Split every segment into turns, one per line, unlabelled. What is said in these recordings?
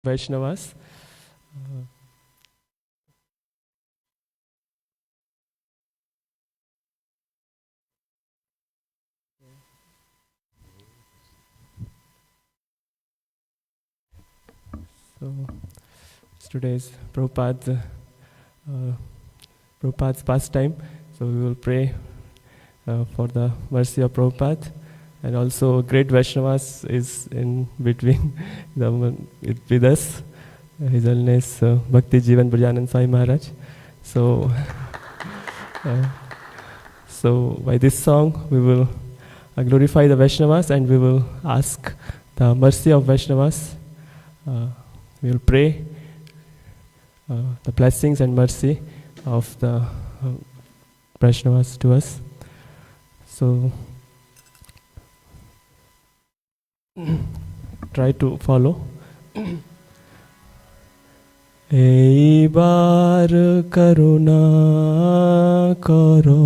Vaishnavas. Uh, so today's uh, Prabhupada's pastime. So we will pray for the mercy of Prabhupada, and also great Vaishnavas is in between with us. His Holiness Bhakti Jivan Brajanand Sai Maharaj. So, uh, so by this song we will glorify the Vaishnavas, and we will ask the mercy of Vaishnavas. We will pray the blessings and mercy of the Vaishnavas to us. So try to follow. এইবার করুণা করো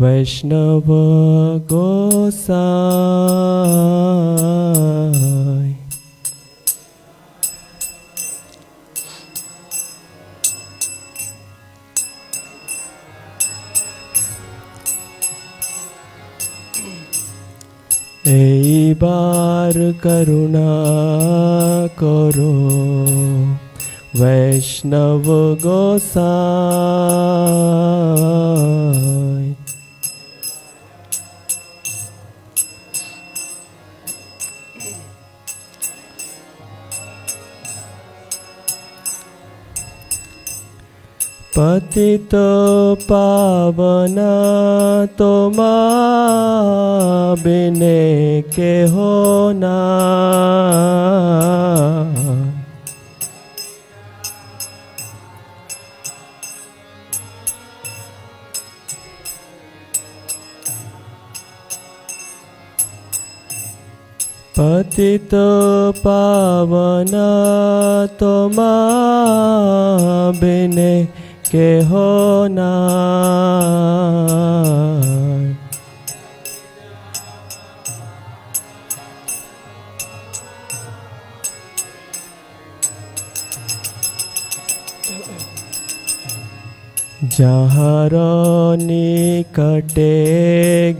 বৈষ্ণব গোসাই এইবার করুণা করো বৈষ্ণব গোসাই पतित पावना तोमा बिने के होना पतित पावना तोमा बिने के होना যাহার নিকটে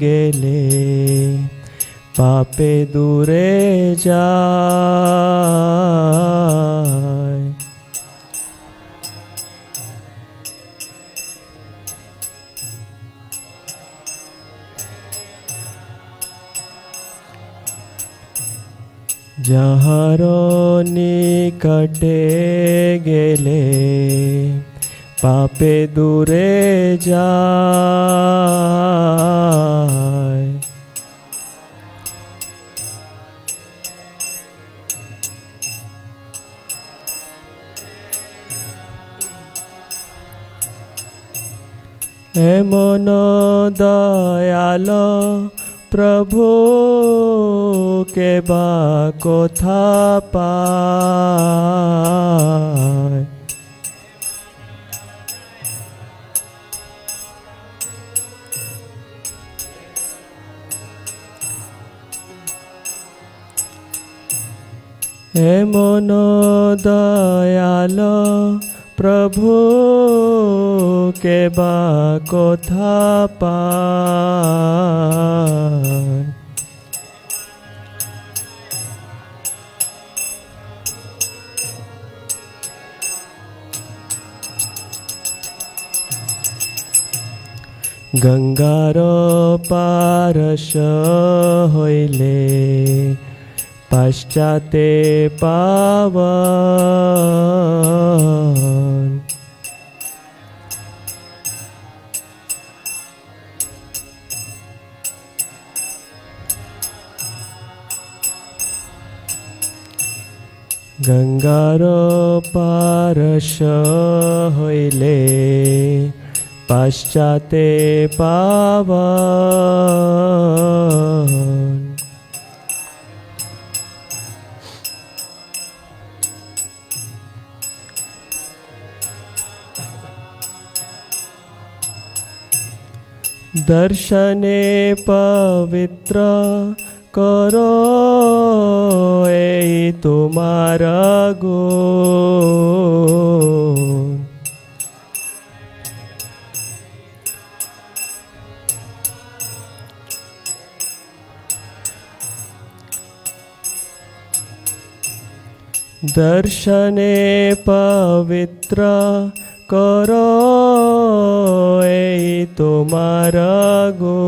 গেলে পাপে দূরে যায় যাহার নিকটে গেলে পাপে দূরে যায় এমন দয়াল প্রভু কে বা কোথা পায় এমন দয়াল প্রভু কে বা কোথা পায় গঙ্গার পারশ হইলে পশ্চাতে পাবন গঙ্গার পারশ হইলে পশ্চাতে পাবন দর্শনে পবিত্র করো এই तुम्हारा गुण। दर्शने पवित्र करो ए तुम्हारा गुण।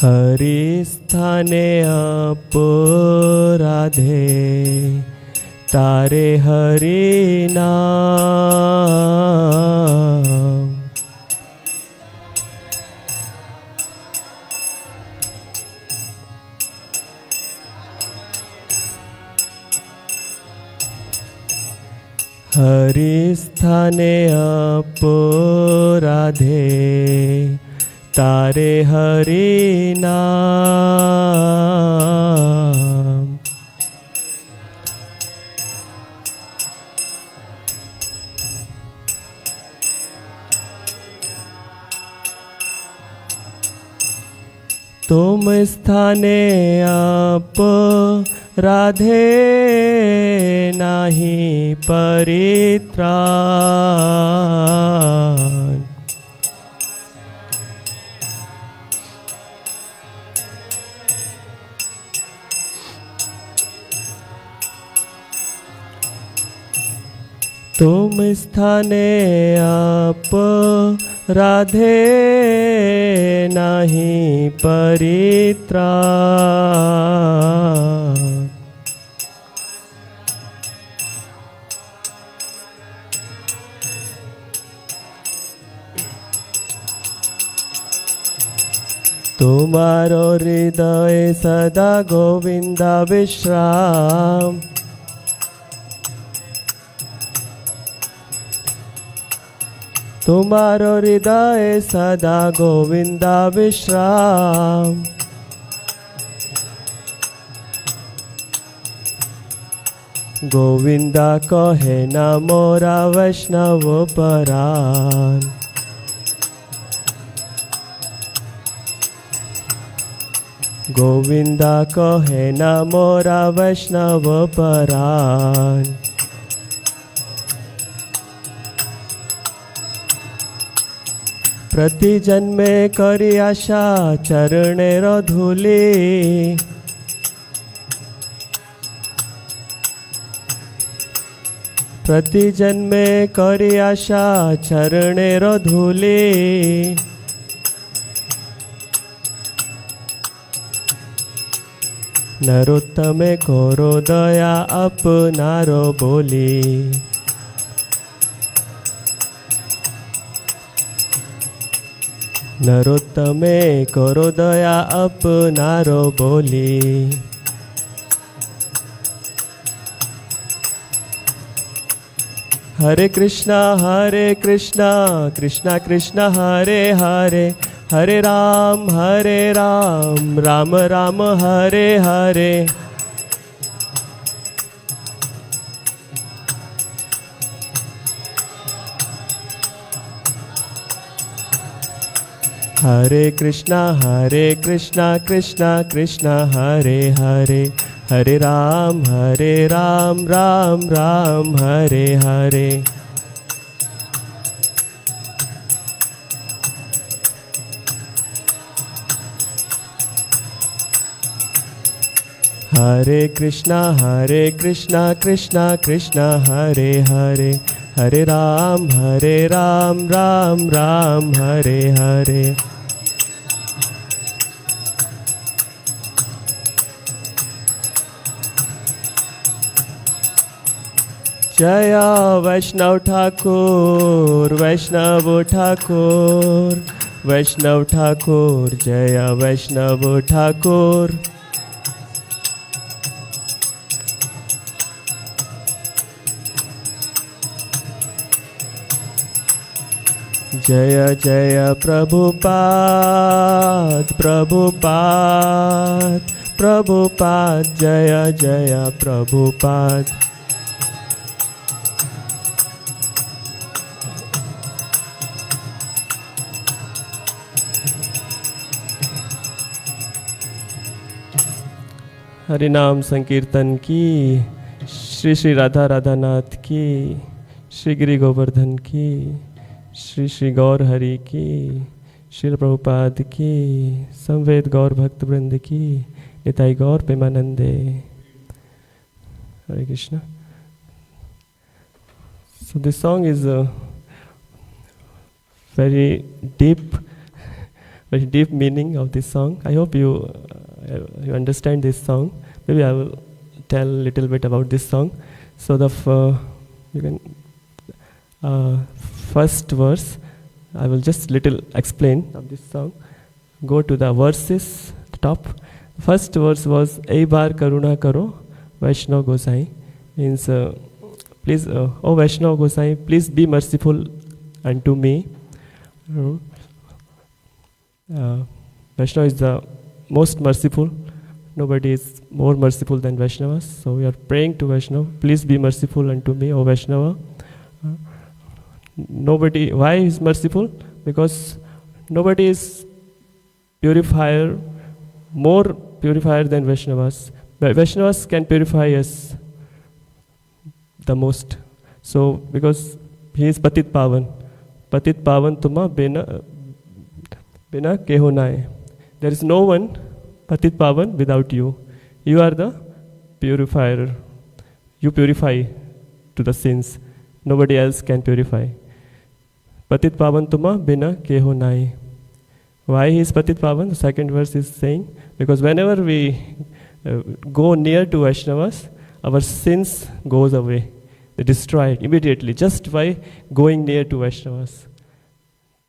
हरि स्थाने अपराधे तारे हरि नाम। हरि स्थाने अपराधे तारे हरि नाम। तुम स्थाने अपराधे नाही परित्राण। तुम स्थाने अपराधे नाही परित्राण। तुम्हारो हृदय सदा गोविंदा विश्राम। तुम्हारो हृदय सदा गोविंदा विश्राम। गोविंदा कहे न मोरा वैष्णव परान। गोविंदा कहे न मोरा वैष्णव परान। प्रति जन्मे करी आशा चरणेर धूली। प्रति जन्मे करी आशा चरणेर धूली। नरोत्तमे करो दया अपनारो बोली। नरोत्तमे करो दया अपनारो बोली। हरे कृष्णा कृष्णा कृष्णा हरे हरे, हरे राम राम राम हरे हरे। हरे कृष्णा कृष्णा कृष्णा हरे हरे, हरे राम राम राम हरे हरे। हरे कृष्णा कृष्णा कृष्णा हरे हरे, हरे राम राम राम हरे हरे। जय वैष्णव ठाकुर वैष्णव ठाकुर, वैष्णव ठाकुर जय वैष्णव ठाकुर। जय जय प्रभुपाद प्रभुपाद प्रभुपाद, जय जय प्रभुपाद। हरिनाम संकीर्तन की, श्री श्री राधा राधानाथ की, श्री गिरि गोवर्धन की, श्री श्री गौर हरि की, श्रील प्रभुपाद की, संवेद गौर भक्त वृंद की, निताई गौर प्रेमानंदे. Hare Krishna. So this song is very deep meaning of this song. I hope you understand this song. Maybe I will tell a little bit about this song. So the first verse, I will just little explain of this song. Go to the verses, top. First verse was "Ei bar karuna karo, Vaishnav Gosai." Means, please, O Vaishnav Gosai, please be merciful unto me. Vaishnava is the most merciful. Nobody is more merciful than Vaishnavas. So we are praying to Vaishnava, please be merciful unto me, O Vaishnava. Nobody, why is merciful? Because nobody is purifier, more purifier than Vaishnavas. Vaishnavas can purify us the most. So because he is Patit Pavan. Patit Pavan tuma bina keho nae. There is no one Patit Pavan without you. You are the purifier. You purify to the sins. Nobody else can purify. Patit Pavan tuma bina keho nae. Why he is Patit Pavan? The second verse is saying, because whenever we go near to Vaishnavas, our sins goes away. They destroy it immediately, just by going near to Vaishnavas.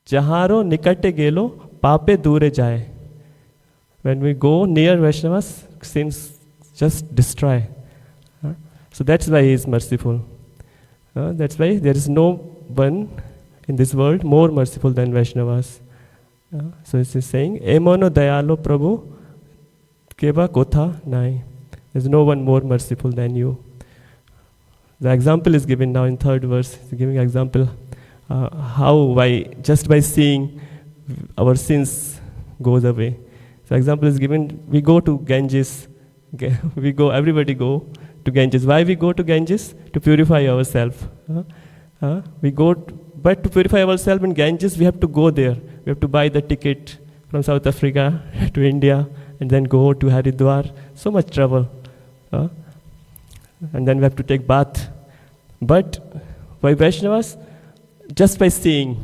Jaharo nikate gelo, pape dure jaye. When we go near Vaishnavas, sins just destroy. So that's why he is merciful. That's why there is no one in this world more merciful than Vaishnavas. So it is saying, Emono dayalo Prabhu, keva kotha nai. There is no one more merciful than you. The example is given now in third verse. It's giving example why just by seeing our sins goes away. So example is given. We go to Ganges. Everybody go to Ganges. Why we go to Ganges? To purify ourselves. But to purify ourselves in Ganges, we have to go there. We have to buy the ticket from South Africa to India and then go to Haridwar. So much trouble. And then we have to take bath. But by Vaishnavas, just by seeing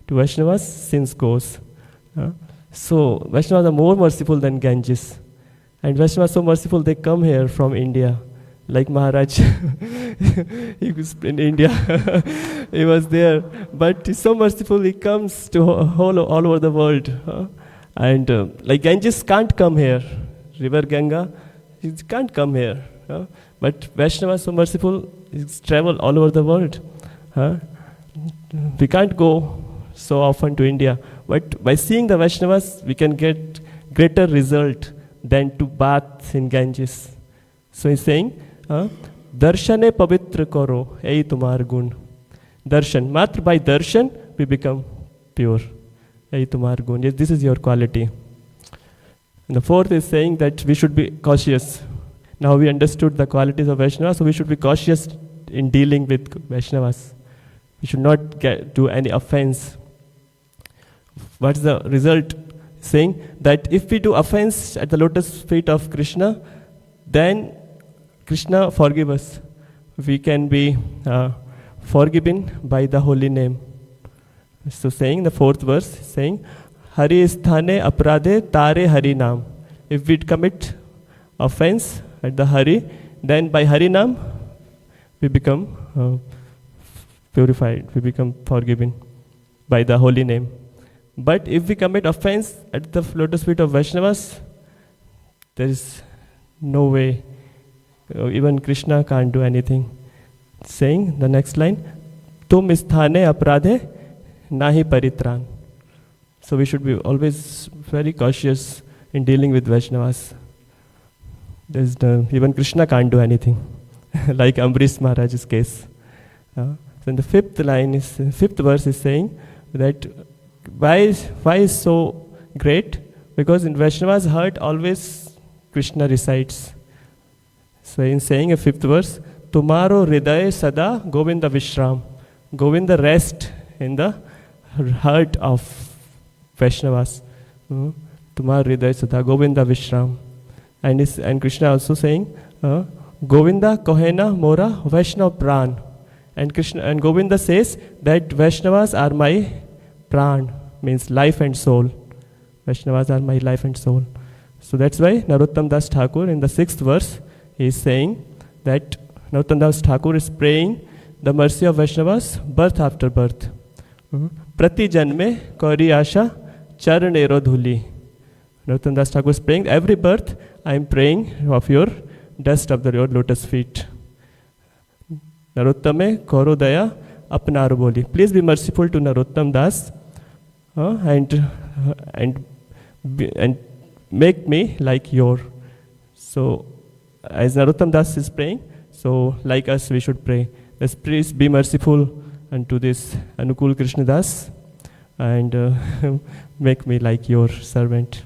to Vaishnavas, sins goes. So Vaishnavas are more merciful than Ganges. And Vaishnavas are so merciful, they come here from India. Like Maharaj, he was in India, he was there. But he's so merciful, he comes to all over the world. And like Ganges can't come here. River Ganga, he can't come here. But Vaishnava is so merciful, he travel all over the world. We can't go so often to India. But by seeing the Vaishnavas, we can get greater result than to bath in Ganges. So he's saying, Darshane pavitra karo, ei tumar gun. Darshan, matra by darshan, we become pure. Ei tumar gun. Yes, this is your quality. And the fourth is saying that we should be cautious. Now we understood the qualities of Vaishnavas, so we should be cautious in dealing with Vaishnavas. We should not do any offense. What's the result? Saying that if we do offense at the lotus feet of Krishna, then Krishna forgive us. We can be forgiven by the holy name. So saying the fourth verse, saying, Hari sthane apradhe tare Hari nam. If we commit offense at the Hari, then by Hari nam, we become purified. We become forgiven by the holy name. But if we commit offense at the lotus feet of Vaishnavas, there is no way. Even Krishna can't do anything. Saying the next line, Tum sthane apradhe nahi paritran. So we should be always very cautious in dealing with Vaishnavas. Even Krishna can't do anything, like Ambrish Maharaj's case. So in the fifth verse is saying that why is so great? Because in Vaishnava's heart always Krishna resides. So in saying a fifth verse, Tumaro Hriday Sada Govinda Vishram. Govinda rest in the heart of Vaishnavas. Tumaro Hriday Sada Govinda Vishram. And Krishna also saying, Govinda Kohena Mora Vaishnav Pran. And Govinda says that Vaishnavas are my pran, means life and soul. Vaishnavas are my life and soul. So that's why Narottam Das Thakur in the 6th verse is saying that Narottam Das Thakur is praying the mercy of Vaishnavas birth after birth. Prati janme kori asha charanero dhuli. Narottam Das Thakur is praying every birth I am praying of your dust of your lotus feet. Narottame koro daya apnar boli. Please be merciful to Narottam Das and make me like your. So as Narottam Das is praying, so like us we should pray. Let's please be merciful unto this Anukul Krishna Das and make me like your servant.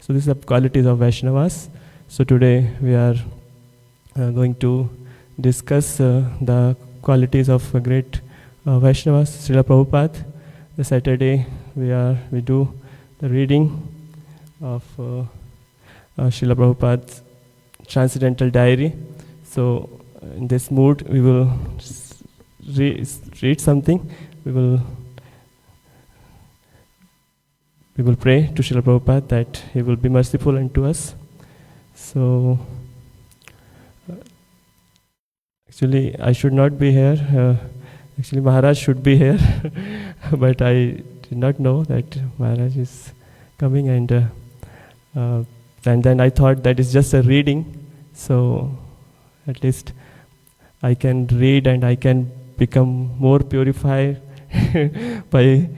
So these are qualities of Vaishnavas. So today we are going to discuss the qualities of a great Vaishnavas, Srila Prabhupada. The Saturday we do the reading of Srila Prabhupada's Transcendental Diary. So in this mood we will read something. We will pray to Srila Prabhupada that he will be merciful unto us. So actually I should not be here. Actually Maharaj should be here, but I did not know that Maharaj is coming, and then I thought that it's just a reading, so at least I can read and I can become more purified by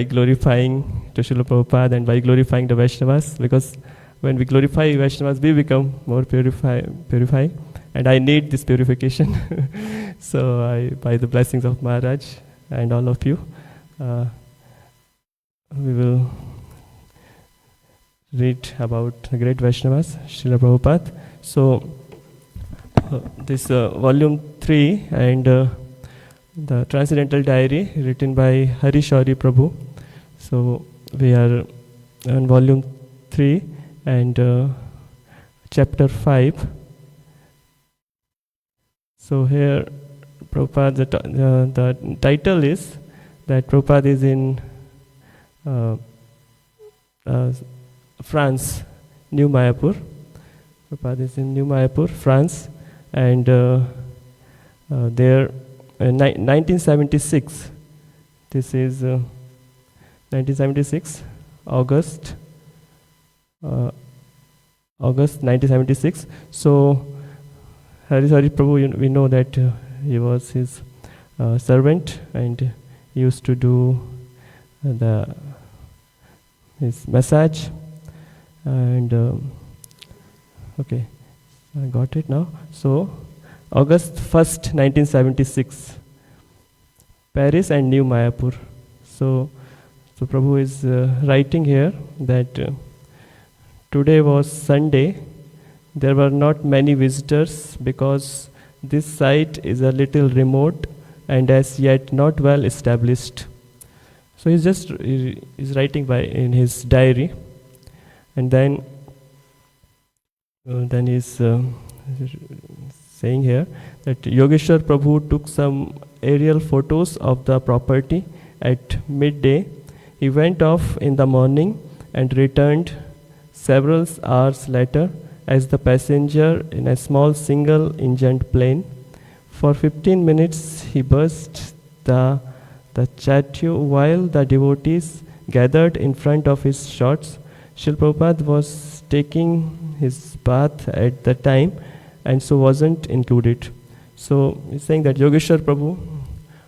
glorifying to Srila Prabhupada and by glorifying the Vaishnavas, because when we glorify Vaishnavas we become more purified, and I need this purification. So by the blessings of Maharaj and all of you, we will read about the great Vaishnavas, Srila Prabhupada. So this volume 3 and the Transcendental Diary written by Hari Shauri Prabhu. So we are on volume 3 and chapter 5. So here Prabhupada, the title is that Prabhupada is in France, New Mayapur. Prabhupada is in New Mayapur, France, and there 1976. This is 1976, August 1976. So Hari Prabhu, we know that he was his servant, and he used to do his massage, and okay, I got it now. So August 1st, 1976, Paris and New Mayapur. So Prabhu is writing here that today was Sunday. There were not many visitors because this site is a little remote and as yet not well established. So he's writing in his diary, and then he's saying here that Yogeshwar Prabhu took some aerial photos of the property at midday. He went off in the morning and returned several hours later as the passenger in a small single-engined plane. For 15 minutes he buzzed the statue while the devotees gathered in front of his shots. Srila Prabhupada was taking his bath at the time and so wasn't included. So he's saying that Yogeshwar Prabhu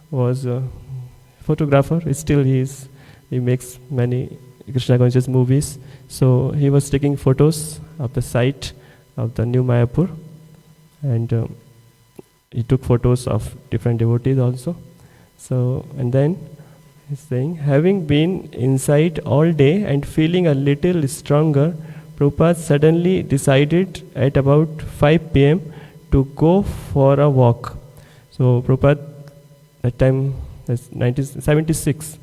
was a photographer. Still he makes many Krishna conscious movies. So he was taking photos of the site of the New Mayapur, and he took photos of different devotees also. So, and then he's saying, having been inside all day and feeling a little stronger, Prabhupada suddenly decided at about 5 p.m. to go for a walk. So Prabhupada, that time, that's 1976.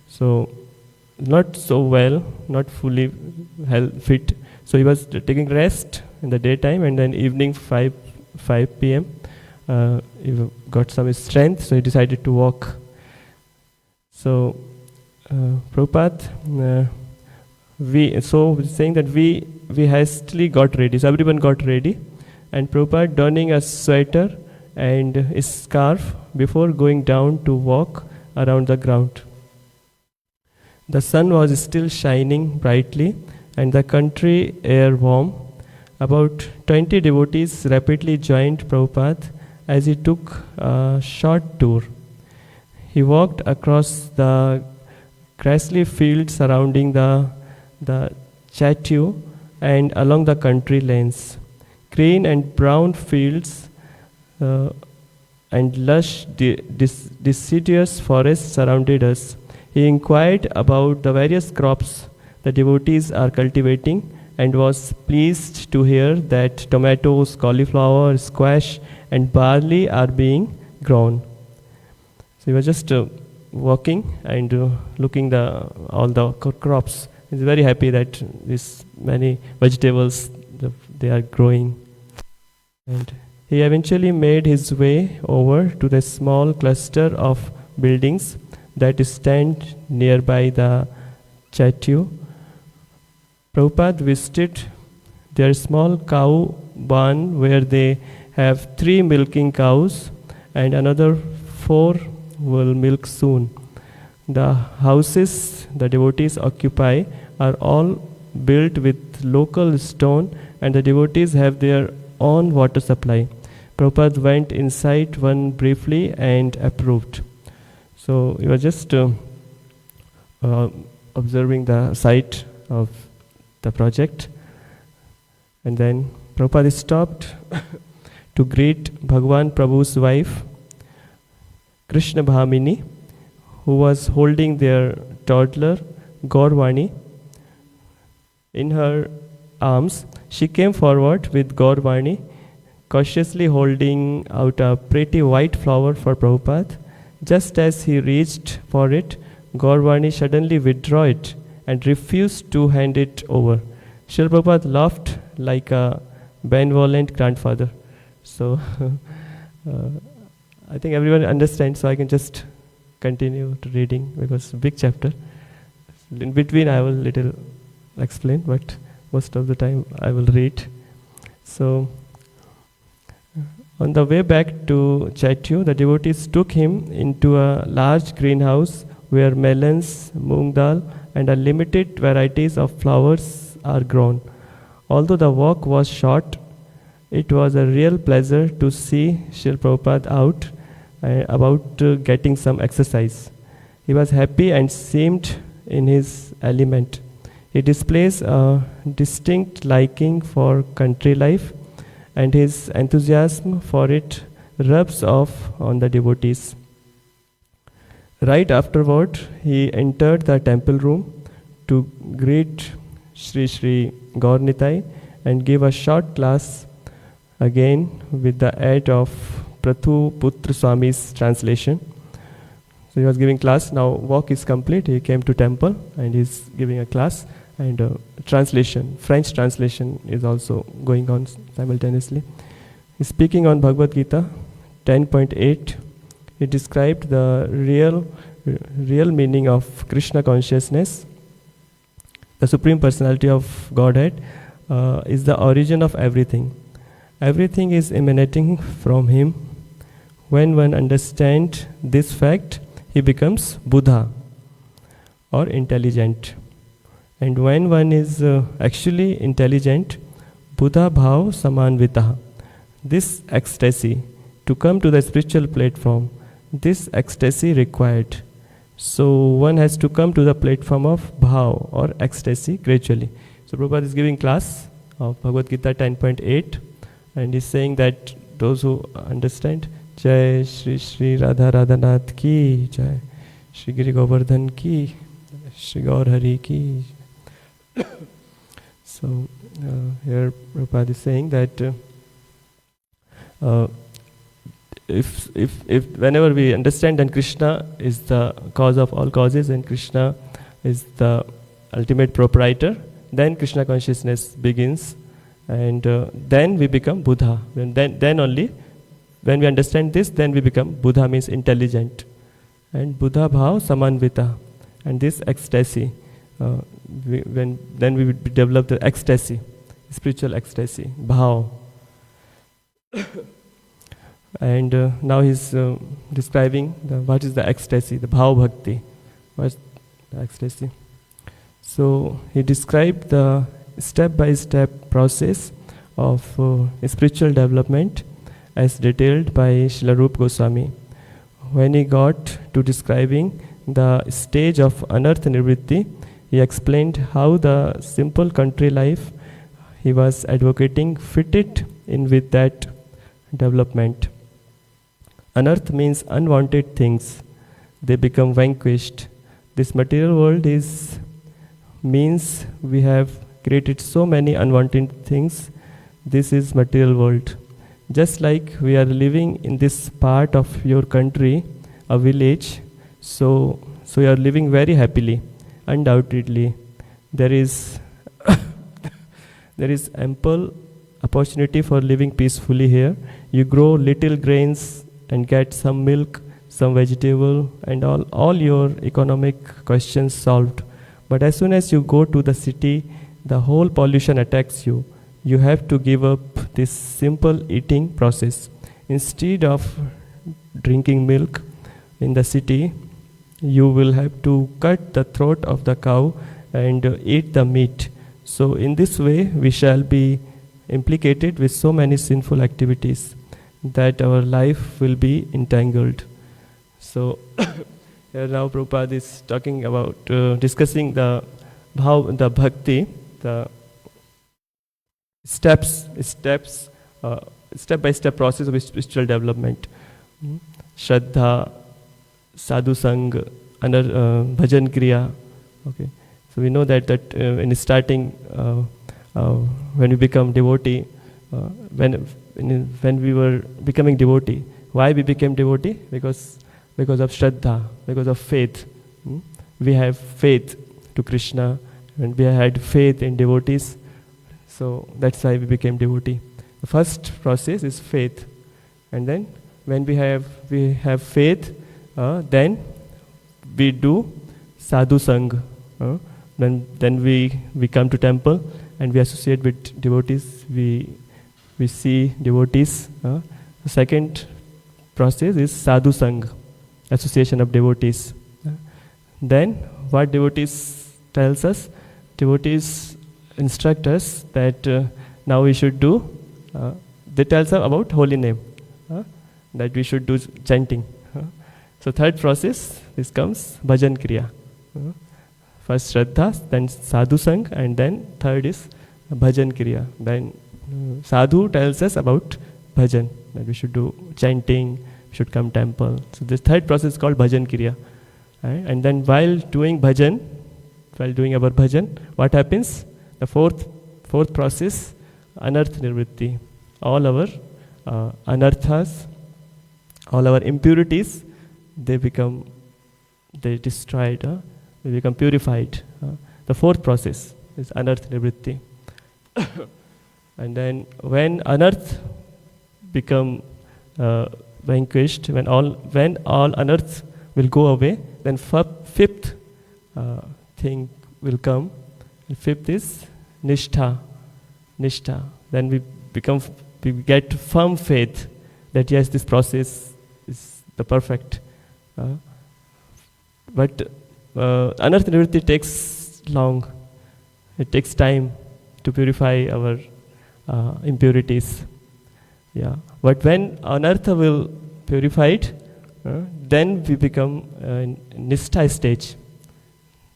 So not so well, not fully fit. So he was taking rest in the daytime, and then evening 5 p.m. He got some strength, so he decided to walk. So Prabhupada, saying that we hastily got ready. So everyone got ready, and Prabhupada donning a sweater and a scarf before going down to walk around the ground. The sun was still shining brightly and the country air warm. About 20 devotees rapidly joined Prabhupada as he took a short tour. He walked across the grassy fields surrounding the chateau and along the country lanes. Green and brown fields and lush deciduous forests surrounded us. He inquired about the various crops the devotees are cultivating and was pleased to hear that tomatoes, cauliflower, squash and barley are being grown. So he was just walking and looking all the crops. He's very happy that these many vegetables they are growing. And he eventually made his way over to the small cluster of buildings that stand nearby the chateau. Prabhupada visited their small cow barn where they have 3 milking cows and another 4 will milk soon. The houses the devotees occupy are all built with local stone and the devotees have their own water supply. Prabhupada went inside one briefly and approved. So he was just observing the site of the project, and then Prabhupada stopped to greet Bhagwan Prabhu's wife, Krishna Bhamini, who was holding their toddler Gaurvani in her arms. She came forward with Gaurvani, cautiously holding out a pretty white flower for Prabhupada. Just as he reached for it, Gaurvani suddenly withdrew it and refused to hand it over. Srila Prabhupada laughed like a benevolent grandfather. So I think everyone understands, so I can just continue to reading because it's a big chapter. In between I will little explain, but most of the time I will read. So on the way back to Chaityu, the devotees took him into a large greenhouse where melons, moong dal, and unlimited varieties of flowers are grown. Although the walk was short, it was a real pleasure to see Srila Prabhupada out about getting some exercise. He was happy and seemed in his element. He displays a distinct liking for country life, and his enthusiasm for it rubs off on the devotees. Right afterward, he entered the temple room to greet Sri Sri Gaurnitai and give a short class again with the aid of Prathu Putra Swami's translation. So he was giving class. Now walk is complete. He came to temple and he's giving a class, and translation, French translation is also going on simultaneously. He's speaking on Bhagavad Gita 10.8. He described the real meaning of Krishna consciousness. The Supreme Personality of Godhead is the origin of everything. Everything is emanating from Him. When one understands this fact, he becomes Buddha or intelligent. And when one is actually intelligent, Buddha Bhav Samanvitaha. This ecstasy, to come to the spiritual platform, this ecstasy required. So one has to come to the platform of Bhav or ecstasy gradually. So Prabhupada is giving class of Bhagavad Gita 10.8 and is saying that those who understand, Jai Shri Shri Radha Radhanath ki, Jai Shri Giri Govardhan ki, Shri Gaur Hari ki. So here Prabhupada is saying that Uh, if whenever we understand that Krishna is the cause of all causes and Krishna is the ultimate proprietor, then Krishna consciousness begins, and then we become Buddha. Then only, when we understand this, then we become Buddha, means intelligent. And Buddha bhav samanvita, and this ecstasy, then we would develop the ecstasy, spiritual ecstasy, bhav. And now he's describing what is the ecstasy, the bhav bhakti. What's the ecstasy? So he described the step-by-step process of spiritual development as detailed by Srila Rupa Goswami. When he got to describing the stage of anartha nivritti, he explained how the simple country life he was advocating fitted in with that development. Anartha means unwanted things. They become vanquished. This material world means we have created so many unwanted things. This is material world. Just like we are living in this part of your country, a village, so you are living very happily. Undoubtedly, there is there is ample opportunity for living peacefully here. You grow little grains and get some milk, some vegetable, and all your economic questions solved. But as soon as you go to the city, the whole pollution attacks you. You have to give up this simple eating process. Instead of drinking milk in the city, you will have to cut the throat of the cow and eat the meat. So in this way, we shall be implicated with so many sinful activities that our life will be entangled. So here now Prabhupada is talking about discussing the bhav, the bhakti, the step-by-step process of spiritual development. Shraddha, sadhu sang, bhajan kriya. Okay, so we know that in starting, when we become devotee, when we were becoming devotee, why we became devotee? Because of Shraddha, because of faith. We have faith to Krishna, and we had faith in devotees. So that's why we became devotee. The first process is faith, and then when we have faith, then we do sadhu sang. Then we come to temple and we associate with devotees. We see devotees. The second process is sadhu sang, association of devotees. Then what devotees tells us? Devotees instruct us that now we should do. They tell us about holy name, that we should do chanting. So third process, this comes bhajan kriya. First Shraddha, then sadhu sang, and then third is bhajan kriya. Then sadhu tells us about bhajan, that we should do chanting, we should come temple. So this third process is called bhajan kriya. And then while doing our bhajan, what happens? The fourth process, anartha nivritti. All our anarthas, all our impurities, they destroyed, they become purified. The fourth process is anartha nivritti. And then when anarth become vanquished, when all anarths will go away, then fifth thing will come. And fifth is nishtha. Then we get firm faith that yes, this process is the perfect. But anartha nivritti takes long. It takes time to purify our impurities. Yeah. But when anartha will purified, then we become in nishtha stage.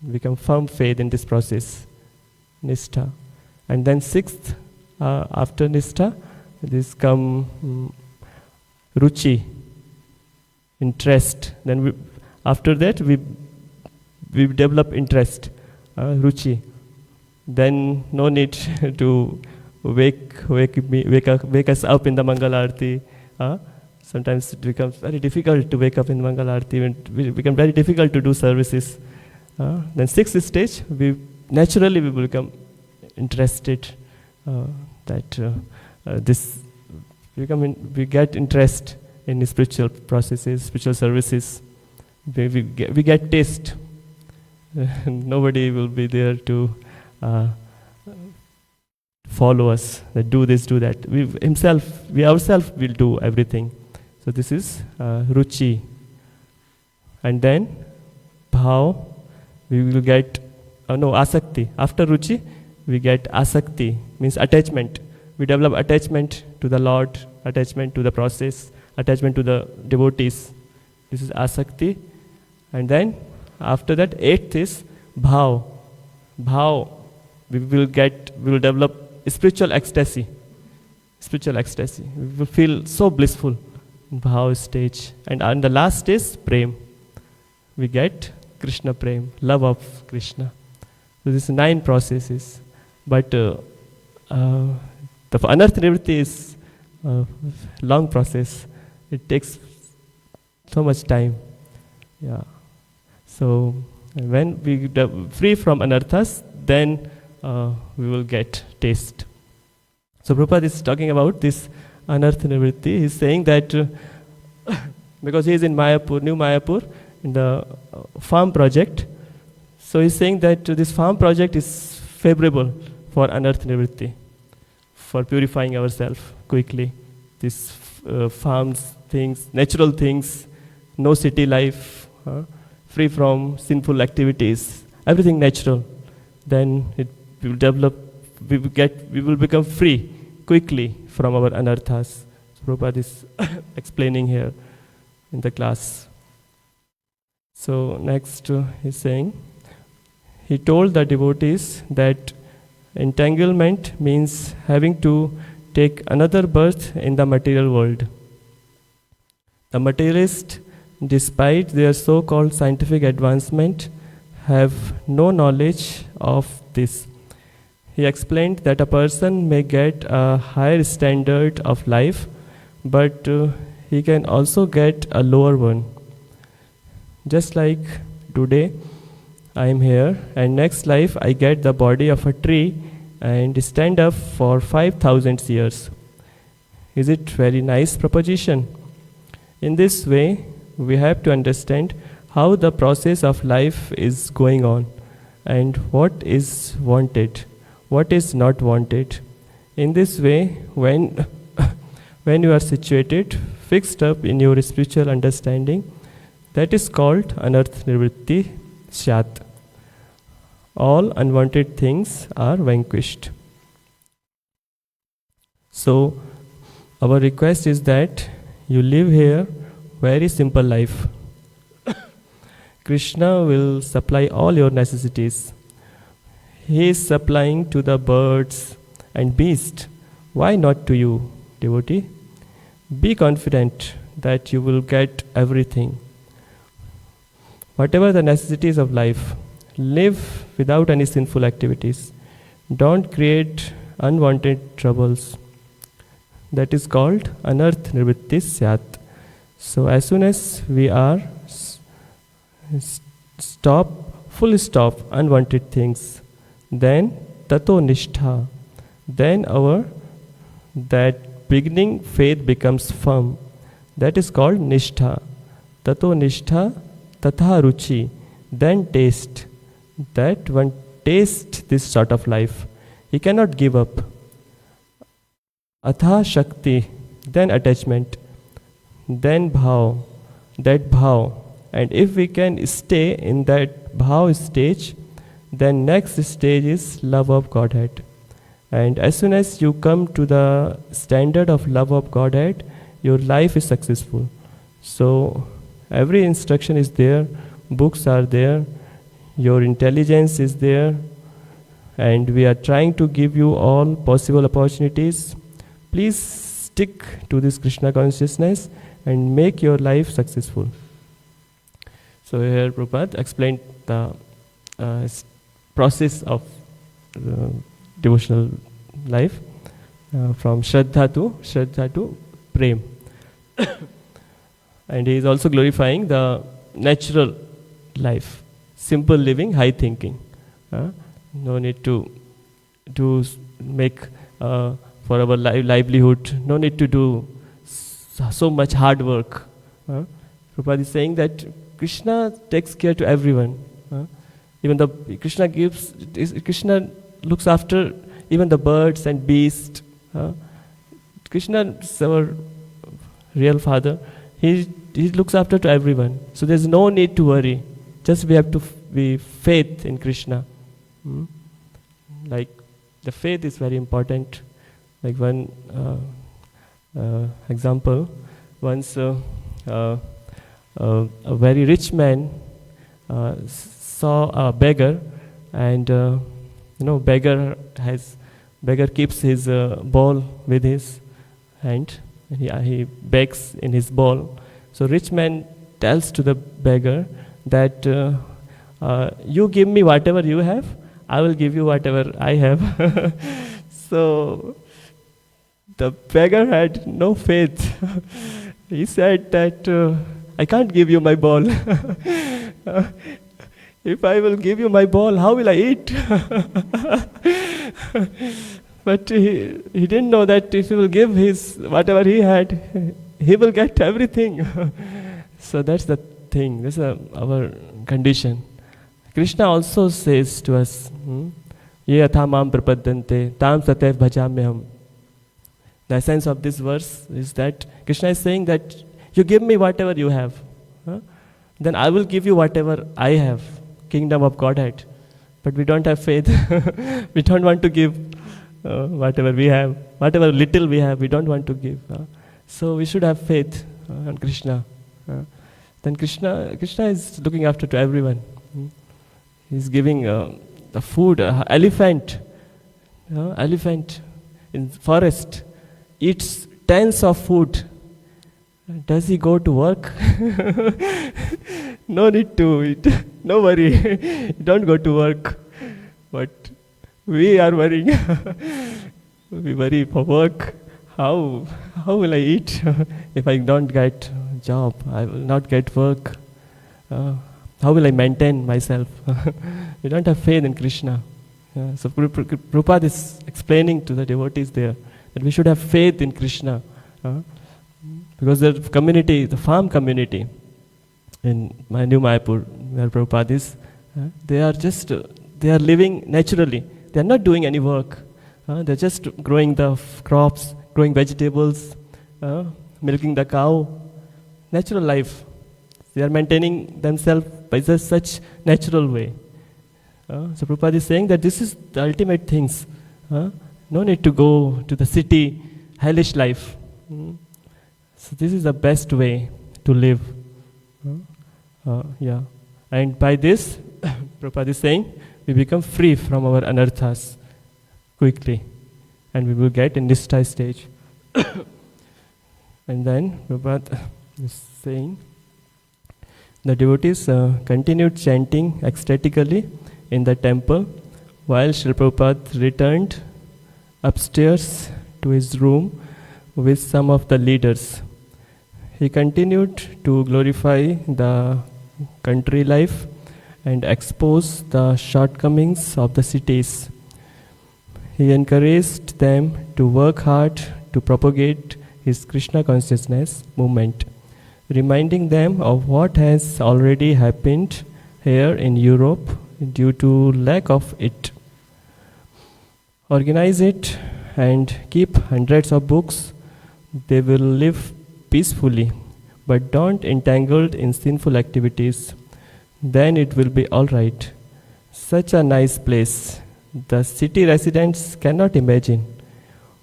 We become firm faith in this process. Nishtha. And then sixth, after nishtha, this come ruchi, interest. Then after that we develop interest, ruchi. Then no need to wake us up in the Mangal Arati Sometimes it becomes very difficult to wake up in Mangal Aarti, and it becomes very difficult to do services. Then sixth stage, we naturally we become interested that this we get interest in spiritual processes, spiritual services. We get taste. Nobody will be there to follow us. That do this, do that. We ourselves will do everything. So this is ruchi. And then bhav, we will get asakti. After ruchi, we get asakti, means attachment. We develop attachment to the Lord, attachment to the process, attachment to the devotees. This is asakti. And then after that, eighth is bhav. Bhav, we will develop spiritual ecstasy. Spiritual ecstasy. We will feel so blissful in bhav stage. And on the last is prem. We get Krishna prem, love of Krishna. So this is 9 processes. But the anartha nivritti is a long process. It takes so much time. Yeah. So when we free from anarthas, then we will get taste. So Prabhupada is talking about this anartha nivritti. He is saying that because he is in Mayapur, New Mayapur, in the farm project. So he is saying that this farm project is favorable for anartha nivritti, for purifying ourselves quickly. These farms, things, natural things, no city life, free from sinful activities, everything natural. Then it will develop. We will become free quickly from our anarthas. So Prabhupada is explaining here in the class. So next he's saying, he told the devotees that entanglement means having to take another birth in the material world. The materialists, despite their so-called scientific advancement, have no knowledge of this. He explained that a person may get a higher standard of life, but he can also get a lower one. Just like today, I am here, and next life I get the body of a tree and stand up for 5,000 years. Is it very nice proposition? In this way, we have to understand how the process of life is going on and what is wanted, what is not wanted. In this way, when you are situated, fixed up in your spiritual understanding, that is called anartha nivritti syat. All unwanted things are vanquished. So, our request is that you live here very simple life. Krishna will supply all your necessities. He is supplying to the birds and beasts. Why not to you, devotee? Be confident that you will get everything. Whatever the necessities of life, live without any sinful activities. Don't create unwanted troubles. That is called anartha nivritti syat. So as soon as we are full stop unwanted things, then tato nishtha, then our that beginning faith becomes firm. That is called nishtha. Tato nishtha tatha ruchi, then taste. That one taste this sort of life. He cannot give up. Atha shakti, then attachment, then bhav, that bhav. And if we can stay in that bhav stage, then next stage is love of Godhead. And as soon as you come to the standard of love of Godhead, your life is successful. So every instruction is there, books are there, your intelligence is there, and we are trying to give you all possible opportunities. Please stick to this Krishna consciousness and make your life successful. So here Prabhupada explained the process of devotional life from Shraddha to Prem. And he is also glorifying the natural life, simple living, high thinking. No need to make for our livelihood. No need to do so much hard work. Prabhupada is saying that Krishna takes care to everyone. Even the Krishna looks after even the birds and beasts. Krishna is our real father. He looks after to everyone. So there's no need to worry. Just we have to be faith in Krishna. Like the faith is very important. Like one example, once a very rich man saw a beggar, and beggar keeps his bowl with his hand. He begs in his bowl. So rich man tells to the beggar that you give me whatever you have, I will give you whatever I have. So the beggar had no faith. He said that I can't give you my ball. If I will give you my ball, how will I eat? But he didn't know that if he will give his whatever he had, he will get everything. So that's the thing. This is our condition. Krishna also says to us, Ye atha mam prapadyante tam satev bhajamyaham. The essence of this verse is that Krishna is saying that you give me whatever you have, then I will give you whatever I have, kingdom of Godhead. But we don't have faith. We don't want to give whatever we have, whatever little we have, we don't want to give. So we should have faith on Krishna. Then Krishna is looking after to everyone. He's giving the food. Elephant in forest eats tons of food. Does he go to work? No need to eat. No worry. Don't go to work. But we are worrying. We worry for work. How will I eat if I don't get job? I will not get work. How will I maintain myself? We don't have faith in Krishna. So Prabhupada is explaining to the devotees there that we should have faith in Krishna. Because the community, the farm community in New Mayapur, where Prabhupada is, they are living naturally. They are not doing any work. They're just growing the crops, growing vegetables, milking the cow. Natural life. They are maintaining themselves by just such natural way. So Prabhupada is saying that this is the ultimate things. No need to go to the city, hellish life. So this is the best way to live. And by this, Prabhupada is saying, we become free from our anarthas quickly. And we will get in this stage. And then Prabhupada is saying, the devotees continued chanting ecstatically in the temple while Srila Prabhupada returned upstairs to his room with some of the leaders. He continued to glorify the country life and expose the shortcomings of the cities. He encouraged them to work hard to propagate his Krishna consciousness movement, reminding them of what has already happened here in Europe due to lack of it. Organize it and keep hundreds of books. They will live peacefully, but don't entangled in sinful activities. Then it will be all right. Such a nice place. The city residents cannot imagine.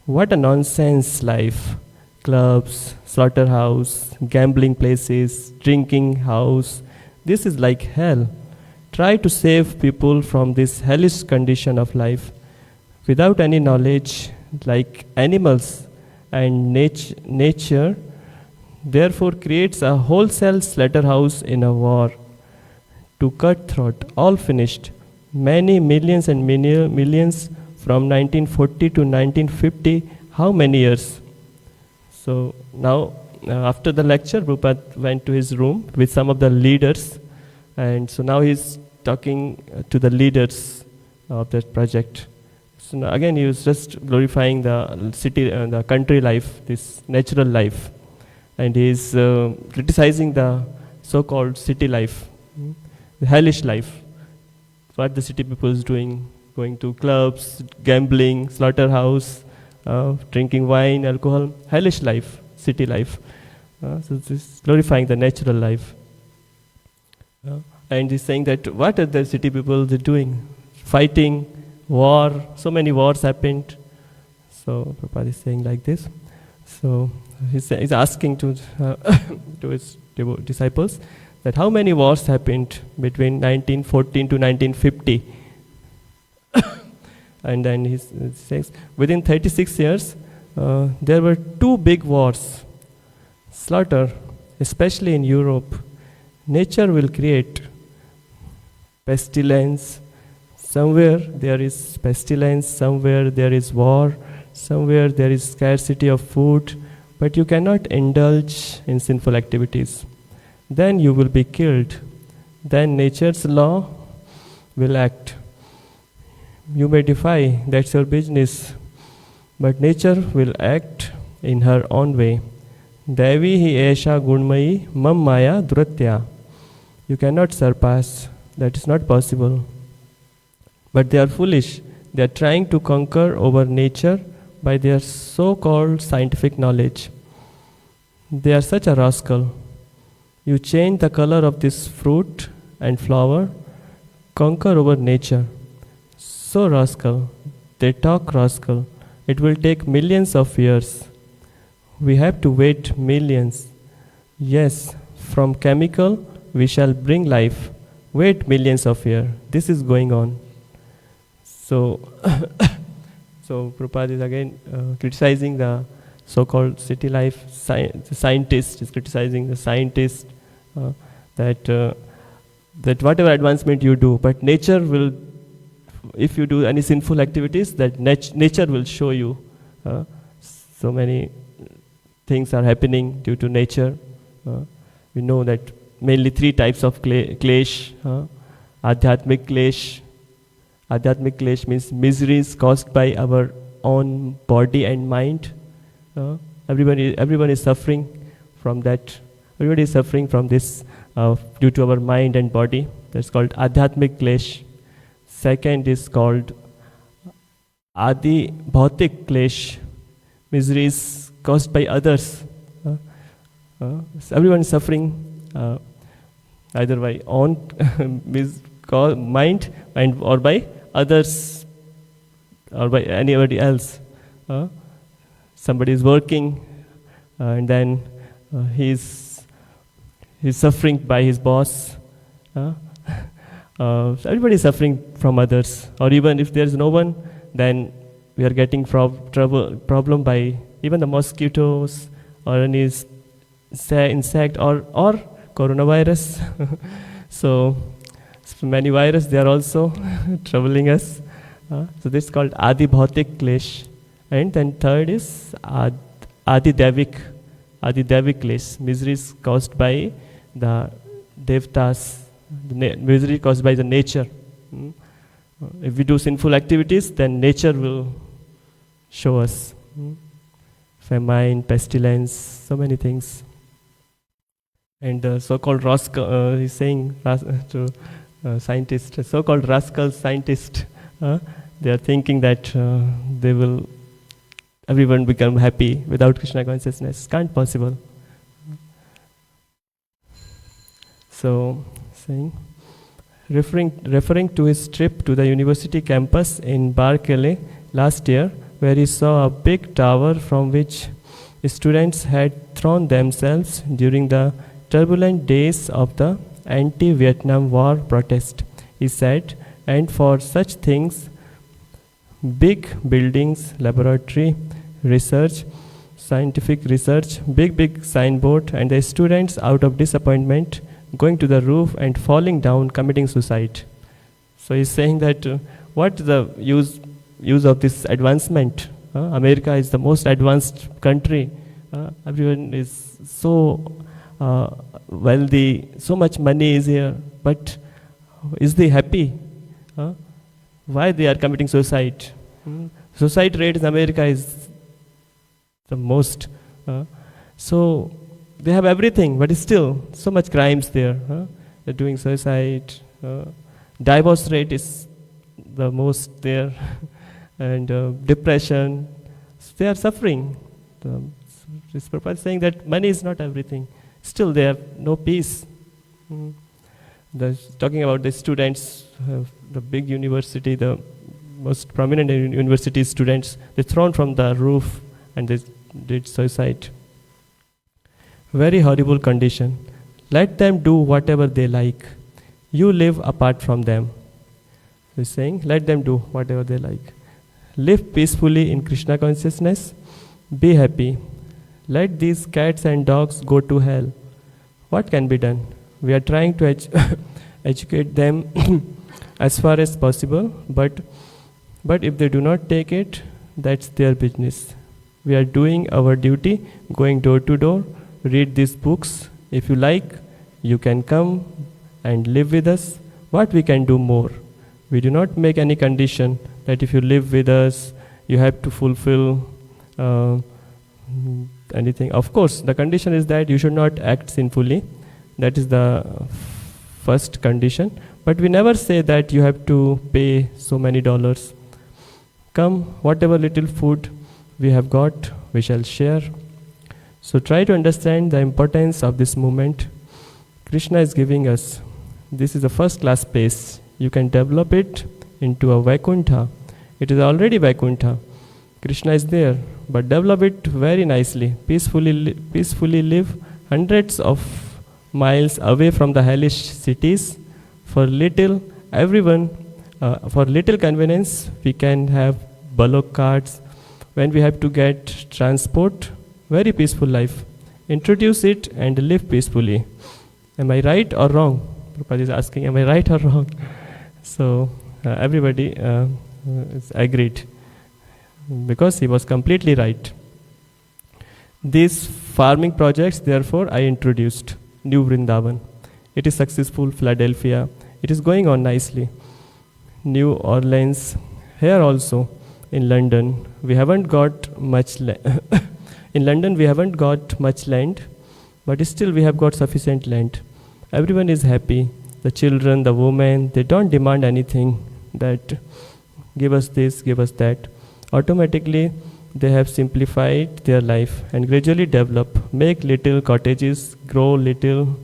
What a nonsense life. Clubs, slaughterhouse, gambling places, drinking house. This is like hell. Try to save people from this hellish condition of life. Without any knowledge, like animals, and nature therefore creates a wholesale slaughterhouse in a war. To cut throat, all finished. Many millions and millions from 1940 to 1950. How many years? So now after the lecture, Prabhupada went to his room with some of the leaders, and so now he's talking to the leaders of that project. So now again, he was just glorifying the city, the country life, this natural life, and he's criticizing the so-called city life, the hellish life. What the city people is doing, going to clubs, gambling, slaughterhouse, drinking wine, alcohol, hellish life, city life. So this is glorifying the natural life. And he's saying that what are the city people doing? Fighting, war, so many wars happened. So Prabhupada is saying like this. So he's asking to his disciples that how many wars happened between 1914 to 1950. And then he says, within 36 years, there were 2 big wars. Slaughter, especially in Europe. Nature will create pestilence. Somewhere there is pestilence, somewhere there is war, somewhere there is scarcity of food, but you cannot indulge in sinful activities. Then you will be killed. Then nature's law will act. You may defy, that's your business, but nature will act in her own way. Devi hi esha gunmayi mam maya duratya. You cannot surpass, that is not possible. But they are foolish. They are trying to conquer over nature by their so-called scientific knowledge. They are such a rascal. You change the color of this fruit and flower, conquer over nature. So rascal, they talk rascal. It will take millions of years. We have to wait millions. Yes, from chemical we shall bring life. Wait millions of years. This is going on. So, so Prabhupada is again criticizing the so-called city life. The scientist is criticizing the scientist that whatever advancement you do, but nature will, if you do any sinful activities, that nature will show you. So many things are happening due to nature. We know that mainly 3 types of klesh. Adhyatmic klesh. Adhyatmic klesh means miseries caused by our own body and mind. Everyone is suffering from that. Everybody is suffering from this due to our mind and body. That's called Adhyatmic klesh. Second is called Adi Bhautik klesh. Miseries caused by others. So everyone is suffering either by own mind and or by others or by anybody else. Somebody is working and then he's suffering by his boss. Everybody is suffering from others. Or even if there is no one, then we are getting problem by even the mosquitoes or any insect or coronavirus. So many viruses, they are also troubling us. So this is called Adi Bhautik Klesh. And then third is Adi Devik Klesh. Miseries caused by the Devtas, misery caused by the nature. If we do sinful activities, then nature will show us. Famine, pestilence, so many things. And the so-called rascal, he's saying to scientists, so-called rascal scientists, they are thinking that everyone become happy without Krishna consciousness. Can't possible. So, saying, referring to his trip to the university campus in Barkele last year, where he saw a big tower from which students had thrown themselves during the turbulent days of the anti-Vietnam War protest. He said, and for such things, big buildings, laboratory, research, scientific research, big signboard, and the students out of disappointment going to the roof and falling down, committing suicide. So he's saying that what the use of this advancement? America is the most advanced country, Everyone is so wealthy, so much money is here, but is they happy? Why they are committing suicide? Suicide rate in America is the most. So they have everything, but still so much crimes there. They're doing suicide. Divorce rate is the most there, and depression. So they are suffering. This Prabhupada is saying that money is not everything. Still, they have no peace. Talking about the students, the big university, the most prominent university students, they thrown from the roof and they did suicide. Very horrible condition. Let them do whatever they like. You live apart from them. He's saying, let them do whatever they like. Live peacefully in Krishna consciousness. Be happy. Let these cats and dogs go to hell. What can be done? We are trying to educate them as far as possible, but if they do not take it, that's their business. We are doing our duty, going door to door, read these books. If you like, you can come and live with us. What we can do more? We do not make any condition that if you live with us, you have to fulfill anything. Of course, the condition is that you should not act sinfully. That is the first condition. But we never say that you have to pay so many dollars. Come, whatever little food we have got, we shall share. So try to understand the importance of this movement. Krishna is giving us. This is a first-class space. You can develop it into a Vaikuntha. It is already Vaikuntha. Krishna is there, but develop it very nicely. Peacefully live hundreds of miles away from the hellish cities. For little convenience, we can have bullock carts. When we have to get transport, very peaceful life. Introduce it and live peacefully. Am I right or wrong? Prabhupada is asking, am I right or wrong? So everybody is agreed, because he was completely right. These farming projects, therefore, I introduced. New Vrindavan. It is successful. Philadelphia. It is going on nicely. New Orleans. Here also, in London, we haven't got much in London, we haven't got much land, but still we have got sufficient land. Everyone is happy. The children, the women, they don't demand anything that give us this, give us that. Automatically, they have simplified their life and gradually develop, make little cottages, grow little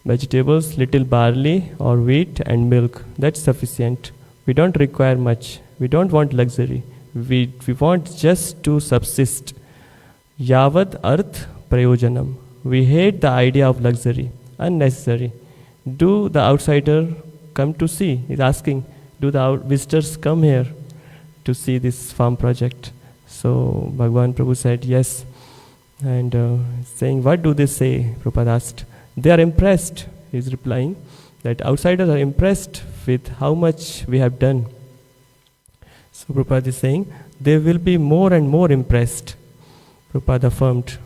vegetables, little barley or wheat and milk. That's sufficient. We don't require much. We don't want luxury. We want just to subsist. Yavad arth prayojanam. We hate the idea of luxury. Unnecessary. Do the outsider come to see? He's asking, do the visitors come here to see this farm project? So Bhagavan Prabhu said yes, and saying, what do they say? Prabhupada asked. They are impressed. He is replying that outsiders are impressed with how much we have done. So Prabhupada is saying, they will be more and more impressed. Prabhupada affirmed,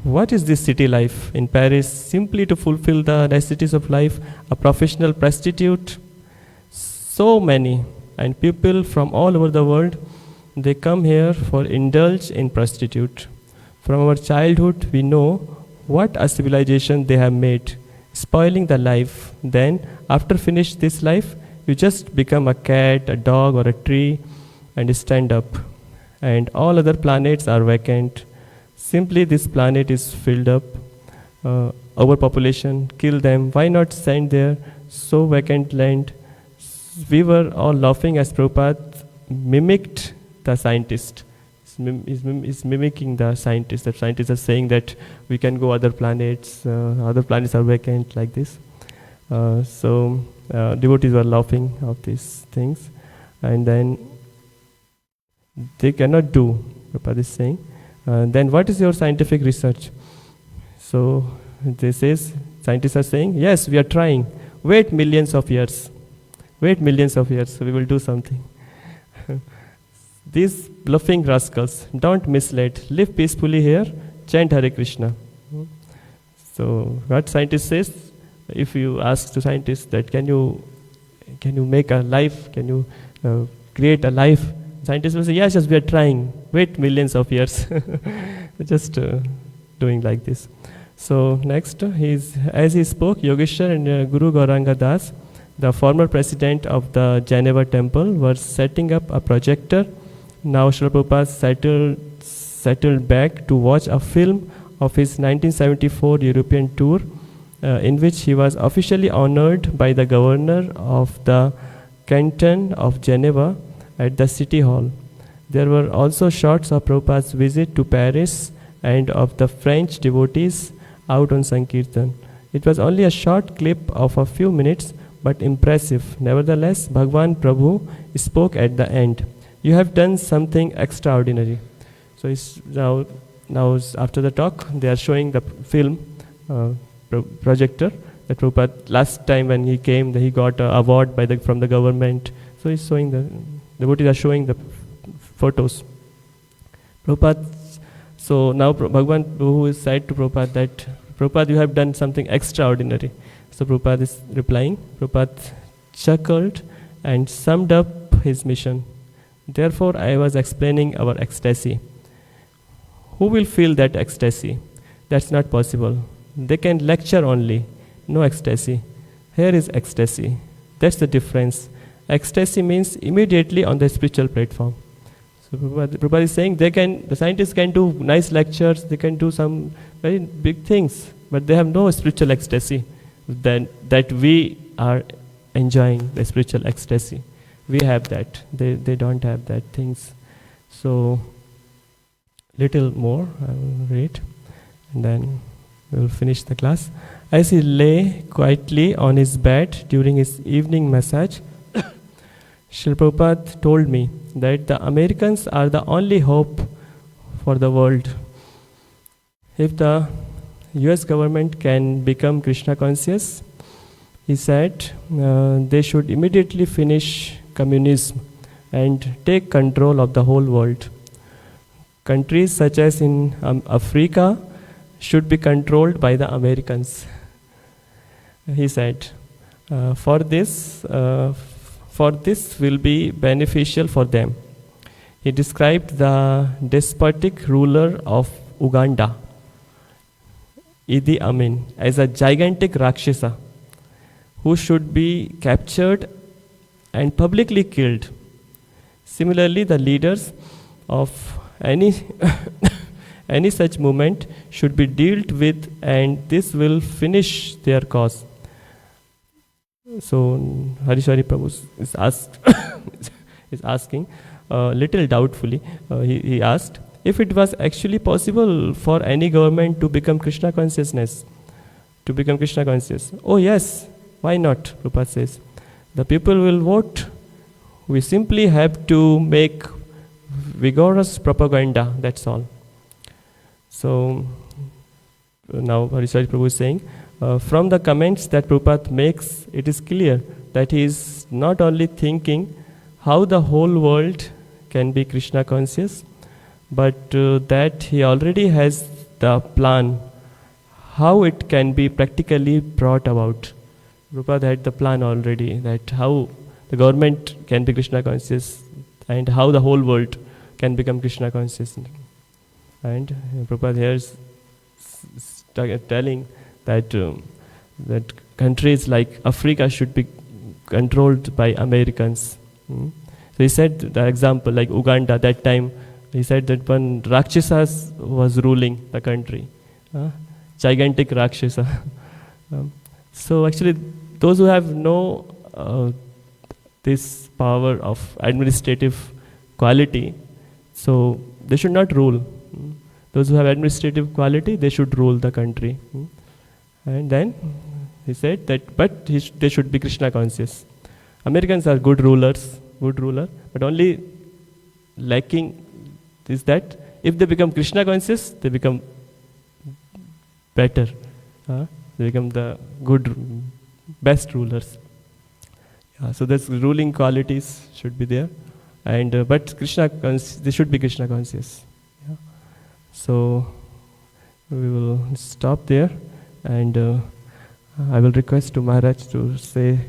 what is this city life in Paris? Simply to fulfill the necessities of life, a professional prostitute. So many, and people from all over the world, they come here for indulge in prostitute. From our childhood, we know what a civilization they have made, spoiling the life. Then, after finish this life, you just become a cat, a dog, or a tree, and stand up. And all other planets are vacant. Simply, this planet is filled up. Overpopulation, kill them. Why not send there so vacant land? We were all laughing as Prabhupada mimicked the scientist. Is mimicking the scientist. The scientists are saying that we can go other planets are vacant, like this. So devotees were laughing of these things, and then they cannot do. Prabhupada is saying, then what is your scientific research? So scientists are saying, yes, we are trying. Wait millions of years, so we will do something. These bluffing rascals, don't mislead. Live peacefully here. chant Hare Krishna. So what scientist says, if you ask to scientists that can you make a life, can you create a life, scientists will say yes, we are trying, wait millions of years. Just doing like this. So next, as he spoke, Yogeshwar and Guru Gauranga Das, the former president of the Geneva temple, were setting up a projector. Now Srila Prabhupada settled back to watch a film of his 1974 European tour, in which he was officially honored by the governor of the canton of Geneva at the city hall. There were also shots of Prabhupada's visit to Paris and of the French devotees out on Sankirtan. It was only a short clip of a few minutes, but impressive. Nevertheless, Bhagwan Prabhu spoke at the end. You have done something extraordinary. So now after the talk, they are showing the film projector that Prabhupada, last time when he came, he got an award from the government. So he's showing the devotees are showing the photos. Prabhupada, so now Bhagwan Prabhu is said to Prabhupada that, Prabhupada, you have done something extraordinary. So Prabhupada is replying. Prabhupada chuckled and summed up his mission. Therefore, I was explaining our ecstasy. Who will feel that ecstasy? That's not possible. They can lecture only, no ecstasy. Here is ecstasy. That's the difference. Ecstasy means immediately on the spiritual platform. So Prabhupada is saying the scientists can do nice lectures, they can do some very big things, but they have no spiritual ecstasy that we are enjoying, the spiritual ecstasy. We have that. They don't have that things. So little more I will read and then we will finish the class. As he lay quietly on his bed during his evening massage, Srila Prabhupada told me that the Americans are the only hope for the world. If the US government can become Krishna conscious, he said, they should immediately finish communism and take control of the whole world. Countries such as in Africa should be controlled by the Americans. He said, for this will be beneficial for them. He described the despotic ruler of Uganda, Idi Amin, as a gigantic Rakshasa who should be captured and publicly killed. Similarly, the leaders of any such movement should be dealt with, and this will finish their cause. So Harishwari Prabhu is asking, little doubtfully, he asked, if it was actually possible for any government to become Krishna conscious. Oh yes, why not? Prabhupada says, the people will vote. We simply have to make vigorous propaganda, that's all. So now Harishwari Prabhu is saying, from the comments that Prabhupada makes, it is clear that he is not only thinking how the whole world can be Krishna conscious, but that he already has the plan how it can be practically brought about. Prabhupada had the plan already, that how the government can be Krishna conscious and how the whole world can become Krishna conscious. And Prabhupada here is telling that countries like Africa should be controlled by Americans. So he said the example like Uganda, that time he said that one Rakshasa was ruling the country, gigantic Rakshasa. So actually those who have no this power of administrative quality, so they should not rule. Those who have administrative quality, they should rule the country. And then he said that, but they should be Krishna conscious. Americans are good ruler, but only lacking is that if they become Krishna conscious, they become better. They become the good, best rulers. So that's ruling qualities should be there, and but they should be Krishna conscious. So we will stop there, and I will request to Maharaj to say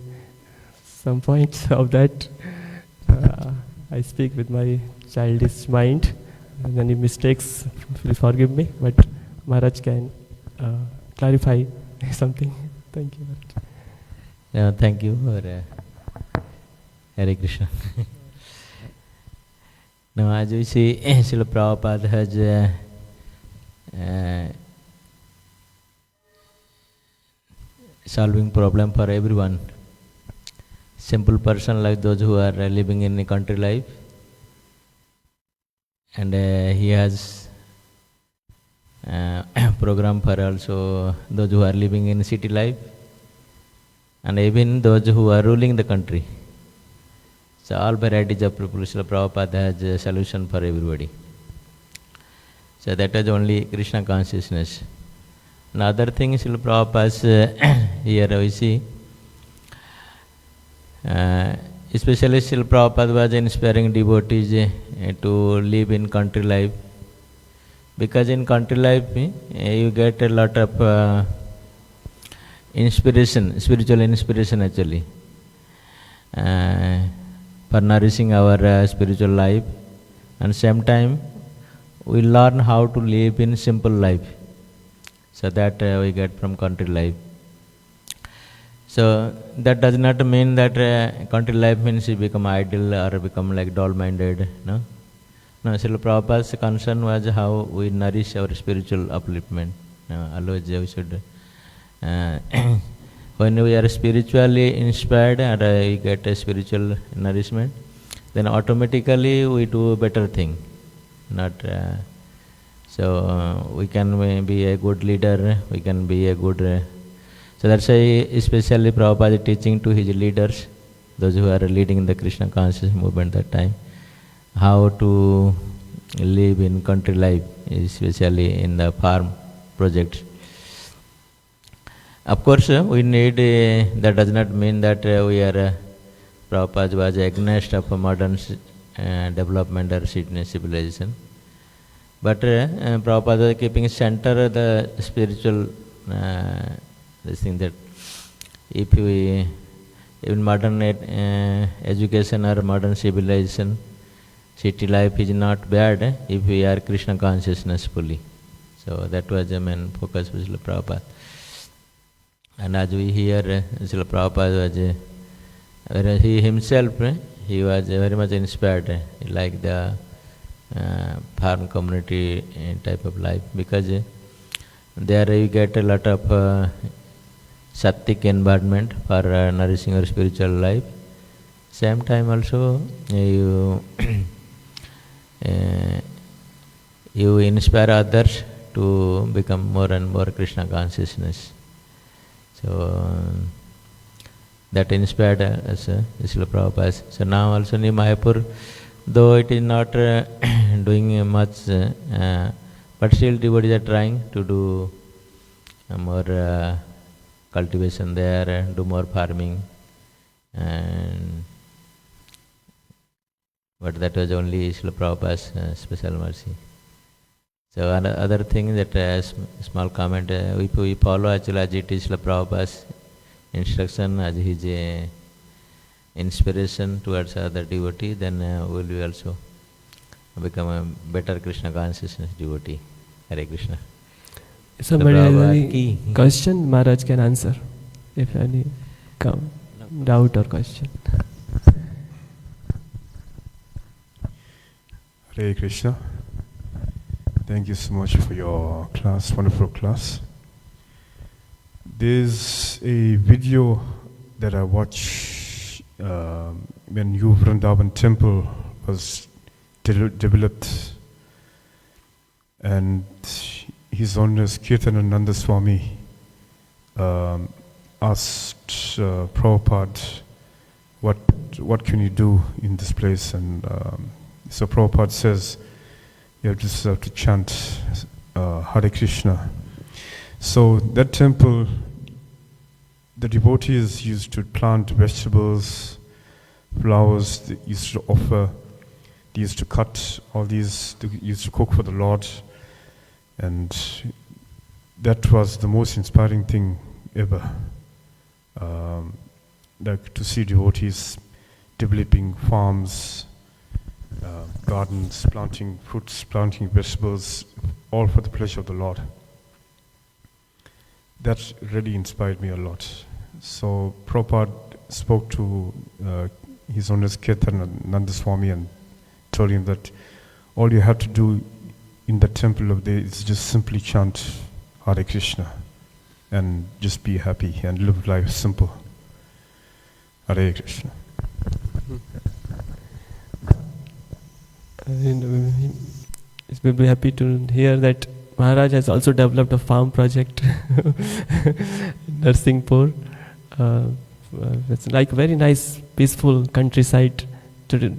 some points of that. I speak with my childish mind, and any mistakes, please forgive me, but Maharaj can clarify something. Thank you, Maharaj.
Thank you for Hare Krishna. Now, as we see, Srila Prabhupada has solving problem for everyone. Simple person like those who are living in a country life, and he has program for also those who are living in city life, and even those who are ruling the country. So all varieties of people, Srila Prabhupada has a solution for everybody. So that is only Krishna consciousness. Another thing, Srila Prabhupada's here we see, especially Srila Prabhupada was inspiring devotees to live in country life, because in country life you get a lot of inspiration, spiritual inspiration actually, for nourishing our spiritual life, and same time we learn how to live in simple life. So that we get from country life. So that does not mean that country life means you become idle or become like dull-minded. No, Srila Prabhupada's concern was how we nourish our spiritual upliftment. Always we should, when we are spiritually inspired and we get a spiritual nourishment, then automatically we do a better thing. So we can be a good leader, we can be a good... so that's why especially Prabhupada is teaching to his leaders, those who are leading the Krishna conscious movement that time, how to live in country life, especially in the farm projects. Of course, we need, that does not mean that we are, Prabhupada was against of modern development or civilization. But Prabhupada keeping center the spiritual this thing, that if we, even modern education or modern civilization, city life is not bad if we are Krishna consciousness fully. So that was the main focus of Srila Prabhupada. And as we hear, Srila Prabhupada was, he himself, he was very much inspired, like the farm community type of life, because there you get a lot of sattvic environment for nourishing your spiritual life. Same time also you you inspire others to become more and more Krishna consciousness. So that inspired us, Srila Prabhupada. So now also in Mayapur, though it is not doing much, but still devotees are trying to do more cultivation there, do more farming, and but that was only Srila Prabhupada's special mercy. So other thing that small comment, if we follow actually as it is Srila Prabhupada's instruction, as his inspiration towards other devotee, then we will also become a better Krishna consciousness devotee. Hare Krishna.
If somebody has any question, Maharaj can answer. If any doubt or question.
Hare Krishna. Thank you so much for your class, wonderful class. There's a video that I watched when New Vrindavan temple was developed, and His Holiness Kirtanananda Swami asked Prabhupada, what can you do in this place? And so Prabhupada says, you just have to chant Hare Krishna. So that temple, the devotees used to plant vegetables, flowers, they used to offer, they used to cut all these, they used to cook for the Lord. And that was the most inspiring thing ever. Like to see devotees developing farms, gardens, planting fruits, planting vegetables, all for the pleasure of the Lord. That really inspired me a lot. So Prabhupada spoke to His Holiness Kirtan Nandaswami and told him that all you have to do in the temple of the is just simply chant Hare Krishna and just be happy and live life simple. Hare Krishna.
We'll be happy to hear that Maharaj has also developed a farm project in Narsinghpur. It's like very nice, peaceful countryside.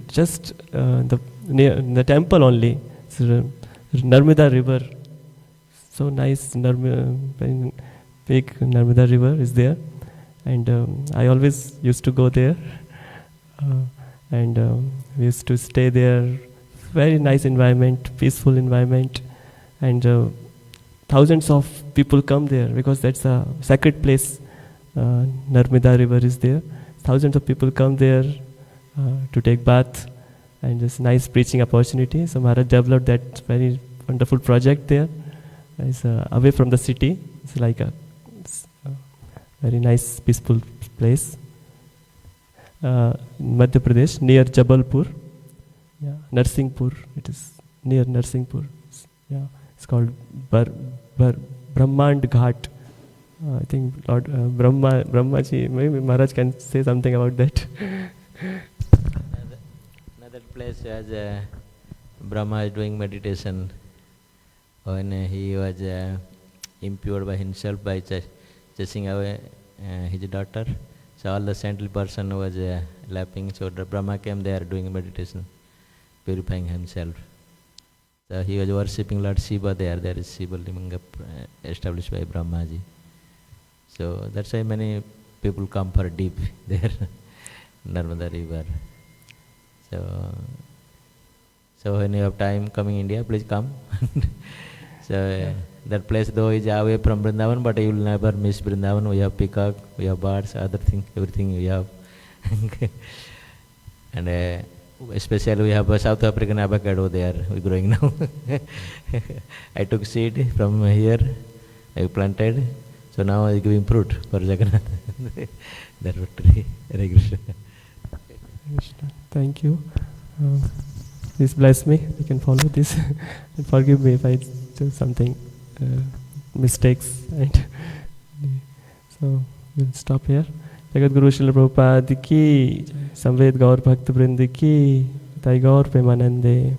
Just near the temple only. So, Narmada River. So nice, very big Narmada River is there. And I always used to go there. And we used to stay there. Very nice environment, peaceful environment. And thousands of people come there because that's a sacred place. Narmada River is there. Thousands of people come there to take bath, and just nice preaching opportunity. So Maharaj developed that very wonderful project there. It's away from the city. It's like a very nice, peaceful place. Madhya Pradesh, near Jabalpur. Yeah, Narsinghpur. It is near Narsinghpur. Yeah, it's called Brahmand Ghat. I think Lord Brahmaji, maybe Maharaj can say something about that.
Another place as Brahma is doing meditation when he was impure by himself by chasing away his daughter. So all the saintly person was lapping. So the Brahma came there doing meditation, purifying himself. So he was worshipping Lord Shiva there. There is Shiva Limanga established by Brahmaji. So that's why many people come for deep there, Narmada River. So when you have time coming India, please come. So that place though is away from Vrindavan, but you will never miss Vrindavan. We have peacock, we have birds, other things, everything we have. And especially we have a South African avocado there, we're growing now. I took seed from here, I planted. So now I'm giving fruit for Jagannath. That was tree. Hare Krishna.
Thank you. Please bless me. You can follow this. And forgive me if I do something, mistakes. And so we'll stop here. Jagat Guru Srila Prabhupada ki, Samved Gaur Bhakta Vrind ki, Tai Gaur Premanande.